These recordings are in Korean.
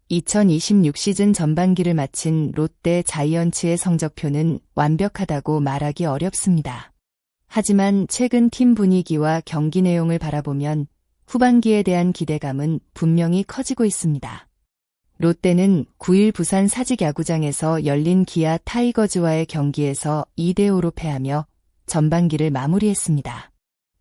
(2026) 시즌 전반기를 마친 롯데 자이언츠의 성적표는 완벽하다고 말하기 어렵습니다. 하지만 최근 팀 분위기와 경기 내용을 바라보면 후반기에 대한 기대감은 분명히 커지고 있습니다. 롯데는 9일 부산 사직야구장에서 열린 기아 타이거즈와의 경기에서 2대5로 패하며 전반기를 마무리했습니다.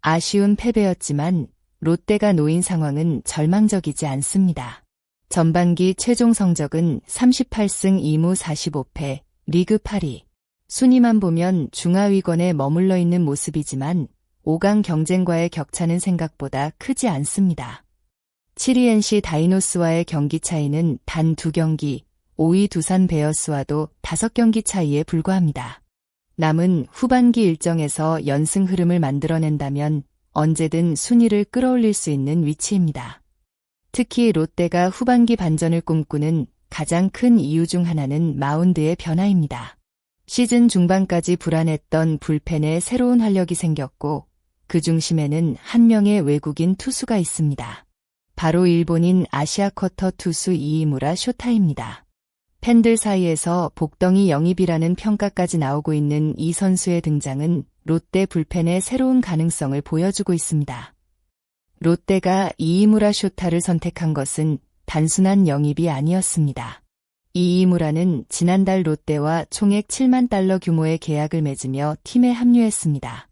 아쉬운 패배였지만 롯데가 놓인 상황은 절망적이지 않습니다. 전반기 최종 성적은 38승 2무 45패, 리그 8위. 순위만 보면 중하위권에 머물러 있는 모습이지만 5강 경쟁과의 격차는 생각보다 크지 않습니다. 7위 NC 다이노스와의 경기 차이는 단 2경기, 5위 두산 베어스와도 5경기 차이에 불과합니다. 남은 후반기 일정에서 연승 흐름을 만들어낸다면 언제든 순위를 끌어올릴 수 있는 위치입니다. 특히 롯데가 후반기 반전을 꿈꾸는 가장 큰 이유 중 하나는 마운드의 변화입니다. 시즌 중반까지 불안했던 불펜에 새로운 활력이 생겼고 그 중심에는 한 명의 외국인 투수가 있습니다. 바로 일본인 아시아 쿼터 투수 이이무라 쇼타입니다. 팬들 사이에서 복덩이 영입이라는 평가까지 나오고 있는 이 선수의 등장은 롯데 불펜의 새로운 가능성을 보여주고 있습니다. 롯데가 이이무라 쇼타를 선택한 것은 단순한 영입이 아니었습니다. 이이무라는 지난달 롯데와 총액 7만 달러 규모의 계약을 맺으며 팀에 합류했습니다.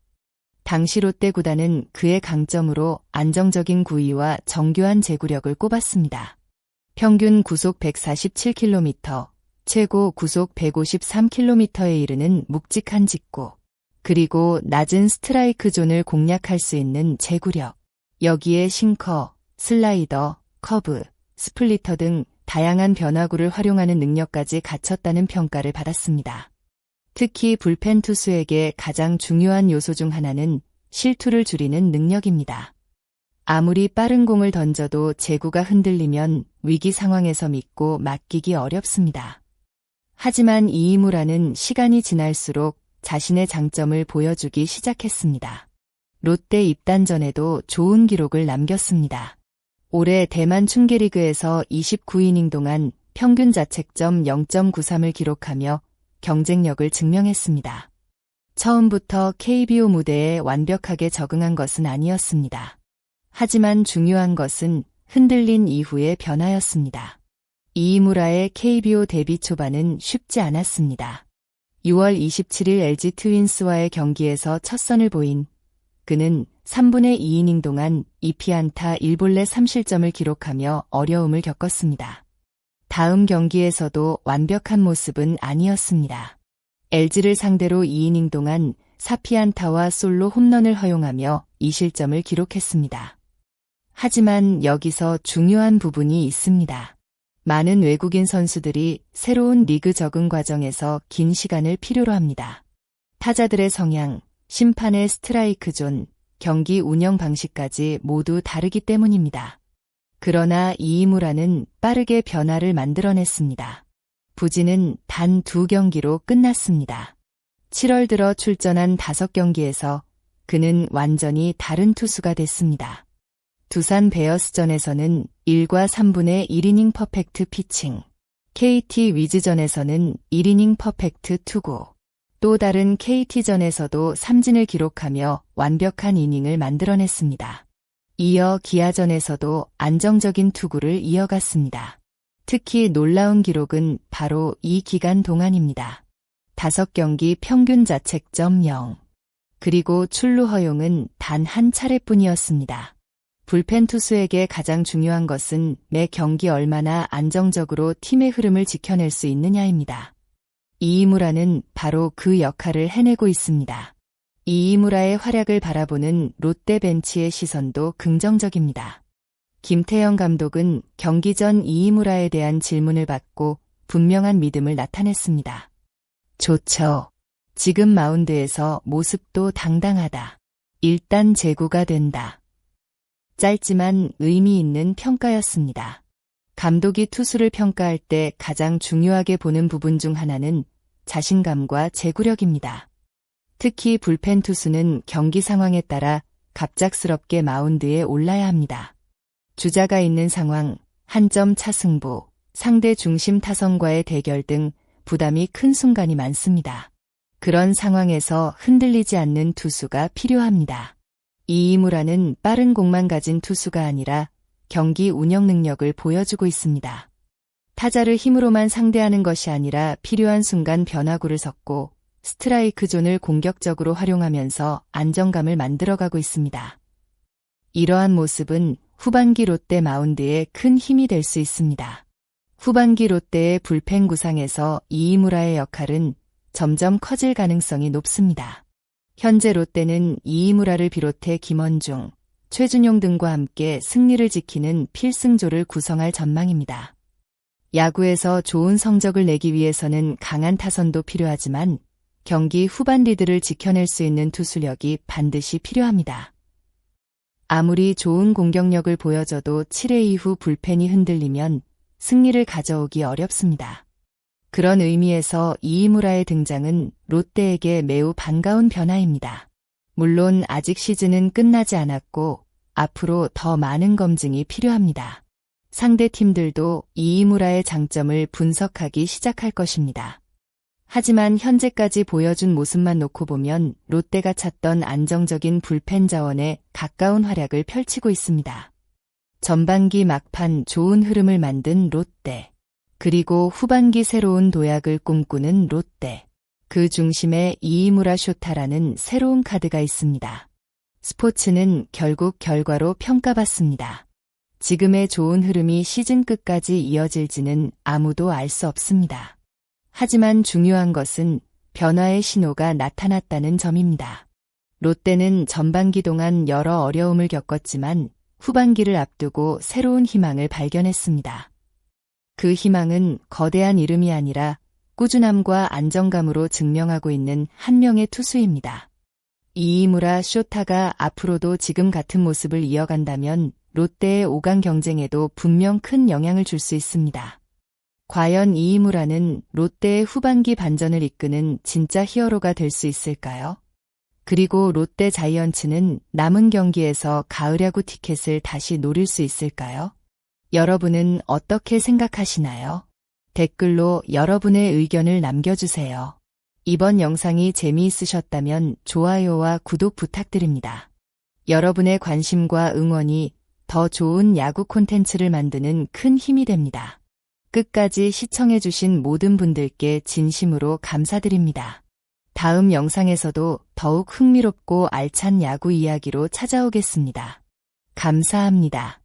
당시 롯데 구단은 그의 강점으로 안정적인 구위와 정교한 제구력을 꼽았습니다. 평균 구속 147km, 최고 구속 153km에 이르는 묵직한 직구, 그리고 낮은 스트라이크 존을 공략할 수 있는 제구력, 여기에 싱커, 슬라이더, 커브, 스플리터 등 다양한 변화구를 활용하는 능력까지 갖췄다는 평가를 받았습니다. 특히 불펜 투수에게 가장 중요한 요소 중 하나는 실투를 줄이는 능력입니다. 아무리 빠른 공을 던져도 제구가 흔들리면 위기 상황에서 믿고 맡기기 어렵습니다. 하지만 이이무라는 시간이 지날수록 자신의 장점을 보여주기 시작했습니다. 롯데 입단 전에도 좋은 기록을 남겼습니다. 올해 대만 춘계리그에서 29이닝 동안 평균 자책점 0.93을 기록하며 경쟁력을 증명했습니다. 처음부터 KBO 무대에 완벽하게 적응한 것은 아니었습니다. 하지만 중요한 것은 흔들린 이후의 변화였습니다. 이이무라의 KBO 데뷔 초반은 쉽지 않았습니다. 6월 27일 LG 트윈스와의 경기에서 첫 선을 보인 그는 3분의 2이닝 동안 2피안타 1볼넷 3실점을 기록하며 어려움을 겪었습니다. 다음 경기에서도 완벽한 모습은 아니었습니다. LG를 상대로 2이닝 동안 4피안타와 솔로 홈런을 허용하며 2실점을 기록했습니다. 하지만 여기서 중요한 부분이 있습니다. 많은 외국인 선수들이 새로운 리그 적응 과정에서 긴 시간을 필요로 합니다. 타자들의 성향, 심판의 스트라이크 존, 경기 운영 방식까지 모두 다르기 때문입니다. 그러나 이이무라는 빠르게 변화를 만들어냈습니다. 부진은 단 2경기로 끝났습니다. 7월 들어 출전한 5경기에서 그는 완전히 다른 투수가 됐습니다. 두산 베어스전에서는 1과 3분의 1이닝 퍼펙트 피칭, KT 위즈전에서는 1이닝 퍼펙트 투구, 또 다른 KT전에서도 삼진을 기록하며 완벽한 이닝을 만들어냈습니다. 이어 기아전에서도 안정적인 투구를 이어갔습니다. 특히 놀라운 기록은 바로 이 기간 동안입니다. 5경기 평균 자책점 0. 그리고 출루 허용은 단 한 차례뿐이었습니다. 불펜 투수에게 가장 중요한 것은 매 경기 얼마나 안정적으로 팀의 흐름을 지켜낼 수 있느냐입니다. 이이무라는 바로 그 역할을 해내고 있습니다. 이이무라의 활약을 바라보는 롯데 벤치의 시선도 긍정적입니다. 김태형 감독은 경기 전 이이무라에 대한 질문을 받고 분명한 믿음을 나타냈습니다. 좋죠. 지금 마운드에서 모습도 당당하다. 일단 제구가 된다. 짧지만 의미 있는 평가였습니다. 감독이 투수를 평가할 때 가장 중요하게 보는 부분 중 하나는 자신감과 제구력입니다. 특히 불펜 투수는 경기 상황에 따라 갑작스럽게 마운드에 올라야 합니다. 주자가 있는 상황, 한 점 차 승부, 상대 중심 타선과의 대결 등 부담이 큰 순간이 많습니다. 그런 상황에서 흔들리지 않는 투수가 필요합니다. 이이무라는 빠른 공만 가진 투수가 아니라 경기 운영 능력을 보여주고 있습니다. 타자를 힘으로만 상대하는 것이 아니라 필요한 순간 변화구를 섞고 스트라이크 존을 공격적으로 활용하면서 안정감을 만들어가고 있습니다. 이러한 모습은 후반기 롯데 마운드에 큰 힘이 될 수 있습니다. 후반기 롯데의 불펜 구상에서 이이무라의 역할은 점점 커질 가능성이 높습니다. 현재 롯데는 이이무라를 비롯해 김원중, 최준용 등과 함께 승리를 지키는 필승조를 구성할 전망입니다. 야구에서 좋은 성적을 내기 위해서는 강한 타선도 필요하지만 경기 후반 리드를 지켜낼 수 있는 투수력이 반드시 필요합니다. 아무리 좋은 공격력을 보여줘도 7회 이후 불펜이 흔들리면 승리를 가져오기 어렵습니다. 그런 의미에서 이이무라의 등장은 롯데에게 매우 반가운 변화입니다. 물론 아직 시즌은 끝나지 않았고 앞으로 더 많은 검증이 필요합니다. 상대 팀들도 이이무라의 장점을 분석하기 시작할 것입니다. 하지만 현재까지 보여준 모습만 놓고 보면 롯데가 찾던 안정적인 불펜 자원에 가까운 활약을 펼치고 있습니다. 전반기 막판 좋은 흐름을 만든 롯데, 그리고 후반기 새로운 도약을 꿈꾸는 롯데, 그 중심에 이이무라 쇼타라는 새로운 카드가 있습니다. 스포츠는 결국 결과로 평가받습니다. 지금의 좋은 흐름이 시즌 끝까지 이어질지는 아무도 알 수 없습니다. 하지만 중요한 것은 변화의 신호가 나타났다는 점입니다. 롯데는 전반기 동안 여러 어려움을 겪었지만 후반기를 앞두고 새로운 희망을 발견했습니다. 그 희망은 거대한 이름이 아니라 꾸준함과 안정감으로 증명하고 있는 한 명의 투수입니다. 이이무라 쇼타가 앞으로도 지금 같은 모습을 이어간다면 롯데의 5강 경쟁에도 분명 큰 영향을 줄 수 있습니다. 과연 이이무라는 롯데의 후반기 반전을 이끄는 진짜 히어로가 될 수 있을까요? 그리고 롯데 자이언츠는 남은 경기에서 가을 야구 티켓을 다시 노릴 수 있을까요? 여러분은 어떻게 생각하시나요? 댓글로 여러분의 의견을 남겨주세요. 이번 영상이 재미있으셨다면 좋아요와 구독 부탁드립니다. 여러분의 관심과 응원이 더 좋은 야구 콘텐츠를 만드는 큰 힘이 됩니다. 끝까지 시청해주신 모든 분들께 진심으로 감사드립니다. 다음 영상에서도 더욱 흥미롭고 알찬 야구 이야기로 찾아오겠습니다. 감사합니다.